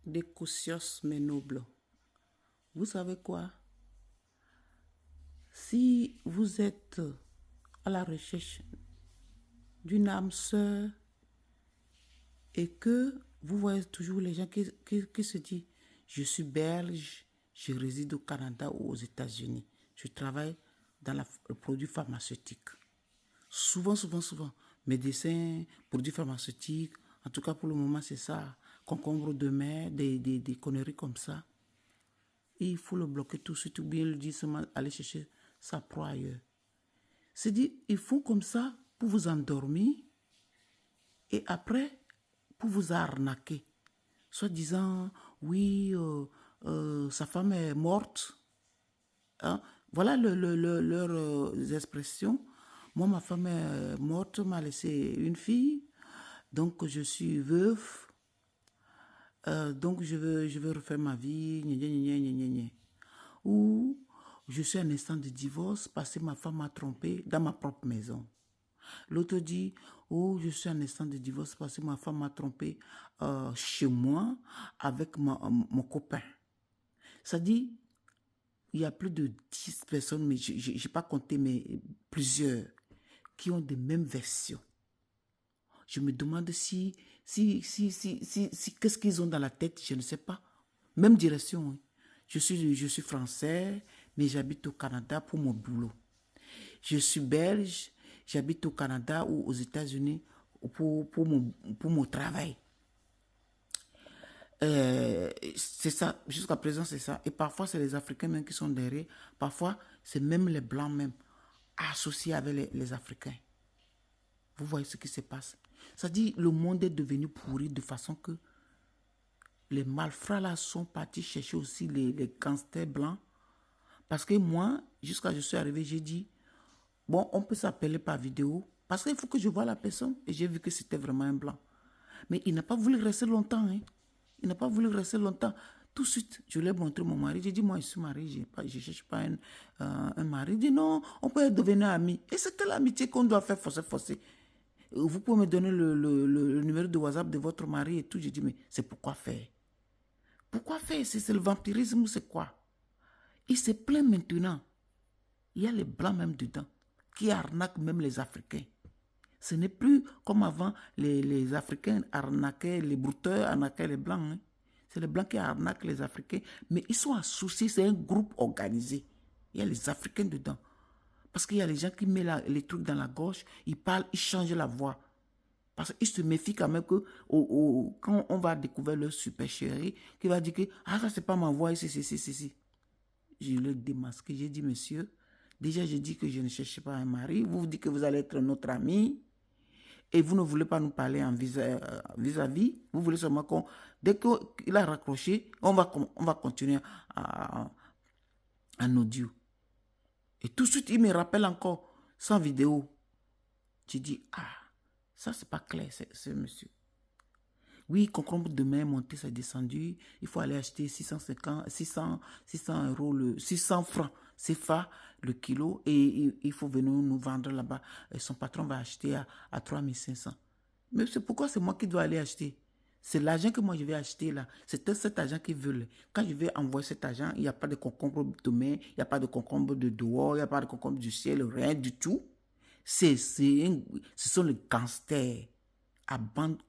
des caucios mais nobles. Vous savez quoi? Si vous êtes à la recherche d'une âme sœur et que vous voyez toujours les gens qui se disent, je suis belge, je réside au Canada ou aux États-Unis, je travaille dans le produit pharmaceutique. Souvent, médecins, produits pharmaceutiques, en tout cas pour le moment c'est ça, concombre de mer, des conneries comme ça. Et il faut le bloquer tout de suite ou bien lui dire seulement aller chercher sa proie ailleurs. C'est dit, ils font comme ça pour vous endormir et après pour vous arnaquer. Soit disant, oui, sa femme est morte. Hein? Voilà leurs expressions. Moi, ma femme est morte, m'a laissé une fille. Donc, je suis veuve. Donc, je veux refaire ma vie. Gna, gna, gna, gna, gna, gna. Ou je suis en instant de divorce parce que ma femme m'a trompé dans ma propre maison. L'autre dit, oh, je suis en instant de divorce parce que ma femme m'a trompé chez moi avec mon copain. Ça dit, il y a plus de 10 personnes, mais je n'ai pas compté, mais plusieurs, qui ont des mêmes versions. Je me demande qu'est-ce qu'ils ont dans la tête, je ne sais pas. Même direction. Hein. Je suis français, mais j'habite au Canada pour mon boulot. Je suis belge, j'habite au Canada ou aux États-Unis pour mon travail. C'est ça, jusqu'à présent c'est ça. Et parfois c'est les Africains même qui sont derrière. Parfois c'est même les Blancs même associés avec les Africains. Vous voyez ce qui se passe. Ça dit le monde est devenu pourri de façon que les malfrats là sont partis chercher aussi les gangsters blancs. Parce que moi, jusqu'à je suis arrivé, j'ai dit, bon, on peut s'appeler par vidéo. Parce qu'il faut que je voie la personne. Et j'ai vu que c'était vraiment un blanc. Mais il n'a pas voulu rester longtemps. Hein. Il n'a pas voulu rester longtemps. Tout de suite, je lui ai montré mon mari. J'ai dit, moi, je suis marié. Je ne cherche pas un mari. Il dit, non, on peut devenir amis. Et c'était l'amitié qu'on doit faire forcer. Vous pouvez me donner le numéro de WhatsApp de votre mari et tout. J'ai dit, mais c'est pourquoi faire? Pourquoi faire? C'est le vampirisme ou c'est quoi? Il se plaint maintenant. Il y a les blancs même dedans qui arnaquent même les Africains. Ce n'est plus comme avant, les Africains arnaquaient, les brouteurs arnaquaient les Blancs. Hein. C'est les Blancs qui arnaquent les Africains. Mais ils sont associés, c'est un groupe organisé. Il y a les Africains dedans. Parce qu'il y a les gens qui mettent les trucs dans la gauche, ils parlent, ils changent la voix. Parce qu'ils se méfient quand même que quand on va découvrir leur super chéri, qui va dire que ah, ça c'est pas ma voix, si. Je l'ai démasqué, j'ai dit monsieur, déjà je dis que je ne cherche pas un mari, vous dites que vous allez être notre ami, et vous ne voulez pas nous parler en vis-à-vis, vous voulez seulement qu'on, dès qu'il a raccroché, on va continuer en audio. Et tout de suite, il me rappelle encore, sans vidéo. J'ai dit, ah, ça c'est pas clair, ce monsieur. Oui, concombre de mer monté, c'est descendu. Il faut aller acheter 600 euros, 600 francs CFA le kilo et il faut venir nous vendre là-bas. Son patron va acheter à 3500. Mais c'est pourquoi c'est moi qui dois aller acheter. C'est l'argent que moi je vais acheter là. C'est cet argent qu'ils veulent. Quand je vais envoyer cet argent, il n'y a pas de concombre de mer, il n'y a pas de concombre de dehors, il n'y a pas de concombre du ciel, rien du tout. Ce sont les gangsters à bande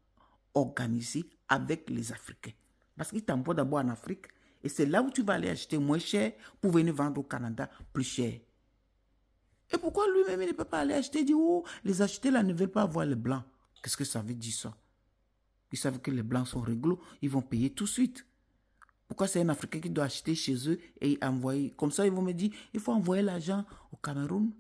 organisée avec les Africains. Parce qu'ils t'envoient d'abord en Afrique et c'est là où tu vas aller acheter moins cher pour venir vendre au Canada plus cher. Et pourquoi lui-même il ne peut pas aller acheter? Il dit, oh, les acheter là ne veulent pas avoir les blancs. Qu'est-ce que ça veut dire ça? Ils savent que les blancs sont réglo, ils vont payer tout de suite. Pourquoi c'est un Africain qui doit acheter chez eux et envoyer? Comme ça, ils vont me dire, il faut envoyer l'argent au Cameroun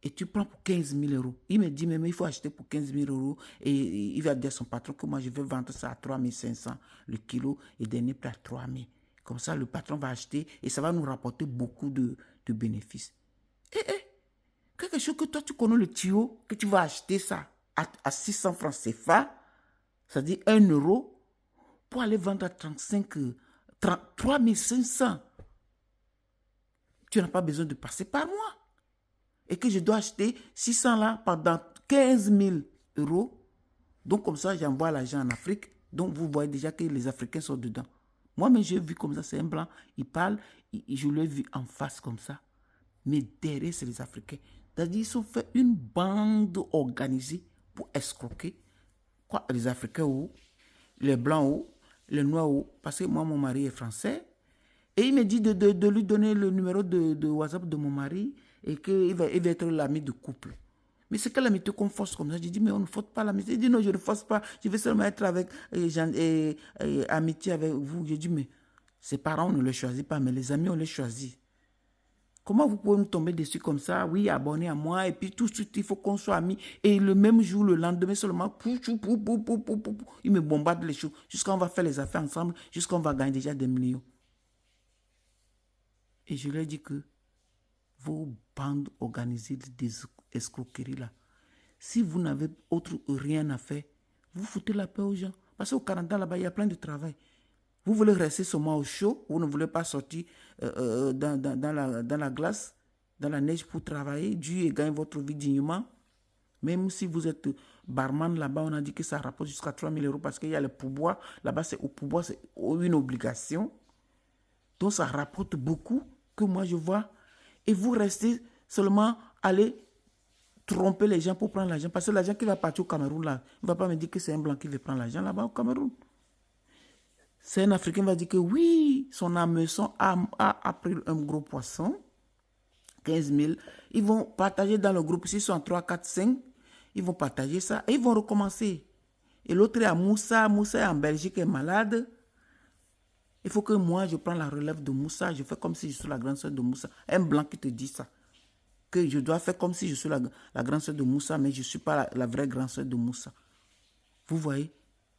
et tu prends pour 15 000 euros. Il me dit, mais il faut acheter pour 15 000 euros et il va dire à son patron que moi, je vais vendre ça à 3 500 le kilo et donner plus à 3 000. Comme ça, le patron va acheter et ça va nous rapporter beaucoup de bénéfices. Quelque chose que toi, tu connais le tuyau, que tu vas acheter ça à 600 francs CFA, c'est-à-dire 1 euro, pour aller vendre à 3 500. Tu n'as pas besoin de passer par moi. Et que je dois acheter 600 là pendant 15 000 euros. Donc comme ça, j'envoie l'argent en Afrique. Donc vous voyez déjà que les Africains sont dedans. Moi-même, j'ai vu comme ça, c'est un blanc, il parle, je l'ai vu en face comme ça. Mais derrière, c'est les Africains. C'est-à-dire, ils ont fait une bande organisée pour escroquer. Quoi, les Africains où, les Blancs où, les Noirs où. Parce que moi, mon mari est français. Et il me dit de lui donner le numéro de WhatsApp de mon mari et qu'il va être l'ami de couple. Mais c'est quelle amitié qu'on force comme ça? Je dis, mais on ne force pas l'amitié. Il dit, non, je ne force pas. Je veux seulement être avec amitié avec vous. Je dis, mais ses parents, on ne les choisit pas, mais les amis, on les choisit. Comment vous pouvez me tomber dessus comme ça? Oui, abonné à moi, et puis tout de suite, il faut qu'on soit amis. Et le même jour, le lendemain seulement, il me bombarde les choses. Jusqu'à on va faire les affaires ensemble, jusqu'à on va gagner déjà des millions. Et je leur dis que vos bandes organisées des escroqueries là, si vous n'avez rien à faire, vous foutez la paix aux gens. Parce qu'au Canada, là-bas, il y a plein de travail. Vous voulez rester seulement au chaud, vous ne voulez pas sortir dans la glace, dans la neige pour travailler, Dieu et gagner votre vie dignement. Même si vous êtes barman là-bas, on a dit que ça rapporte jusqu'à 3 000 € parce qu'il y a le pourboire. Là-bas, c'est au pourboire, c'est une obligation. Donc, ça rapporte beaucoup que moi, je vois. Et vous restez seulement aller tromper les gens pour prendre l'argent. Parce que l'argent qui va partir au Cameroun, là, il ne va pas me dire que c'est un blanc qui veut prendre l'argent là-bas au Cameroun. C'est un Africain qui va dire que oui, son hameçon a pris un gros poisson, 15 000. Ils vont partager dans le groupe, s'ils sont 3, 4, 5, ils vont partager ça et ils vont recommencer. Et l'autre est à Moussa, Moussa est en Belgique, est malade. Il faut que moi, je prenne la relève de Moussa, je fais comme si je suis la grande soeur de Moussa. Un blanc qui te dit ça. Que je dois faire comme si je suis la grande soeur de Moussa, mais je ne suis pas la vraie grande soeur de Moussa. Vous voyez,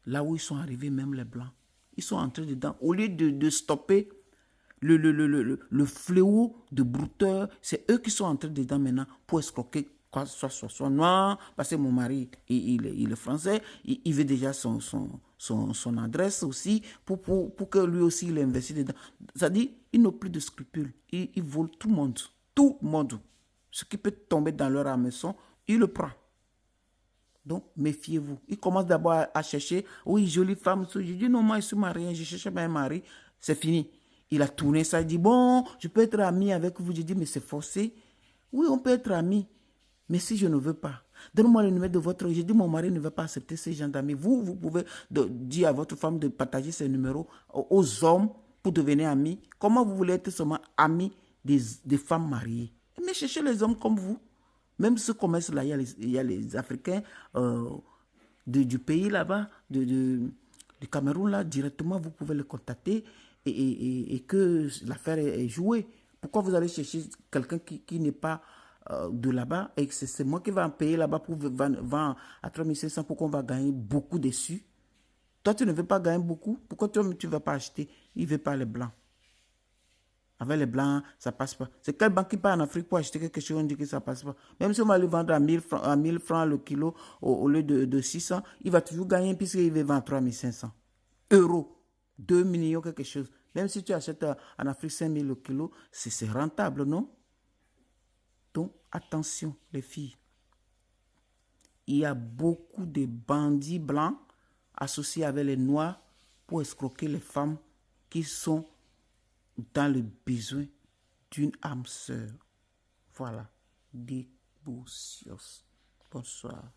là où ils sont arrivés, même les blancs. Ils sont entrés dedans. Au lieu de stopper le fléau de brouteurs, c'est eux qui sont entrés dedans maintenant pour escroquer quoi, soit noir, parce que mon mari, il est français, il veut déjà son adresse aussi, pour que lui aussi il investisse dedans. C'est-à-dire, ils n'ont plus de scrupules. Ils volent tout le monde. Tout le monde. Ce qui peut tomber dans leur hameçon, il le prend. Donc, méfiez-vous. Il commence d'abord à chercher, oui, jolie femme. Je dis, non, moi, je suis marié, je cherche un mari. C'est fini. Il a tourné ça, il dit, bon, je peux être ami avec vous. Je dis, mais c'est forcé. Oui, on peut être ami. Mais si je ne veux pas, donne-moi le numéro de votre... Je dis, mon mari ne veut pas accepter ces gens d'amis. Vous pouvez dire à votre femme de partager ses numéros aux hommes pour devenir amis. Comment vous voulez être seulement amis des femmes mariées? Mais cherchez les hommes comme vous. Même ce commerce-là, il y a les Africains du pays là-bas, du Cameroun, là, directement, vous pouvez les contacter et que l'affaire est jouée. Pourquoi vous allez chercher quelqu'un qui n'est pas de là-bas et que c'est moi qui vais en payer là-bas pour vendre à 3 500 pour qu'on va gagner beaucoup dessus? Toi, tu ne veux pas gagner beaucoup. Pourquoi tu ne vas pas acheter? Il ne veut pas les blancs. Avec les blancs, ça passe pas. C'est quel banque qui part en Afrique pour acheter quelque chose, on dit que ça passe pas. Même si on va le vendre à 1000 francs le kilo au lieu de 600, il va toujours gagner puisqu'il va vendre 3500 euros. 2 millions quelque chose. Même si tu achètes en Afrique 5000 le kilo, c'est rentable, non? Donc, attention, les filles. Il y a beaucoup de bandits blancs associés avec les noirs pour escroquer les femmes qui sont dans le besoin d'une âme sœur. Voilà. Déboussios. Bonsoir.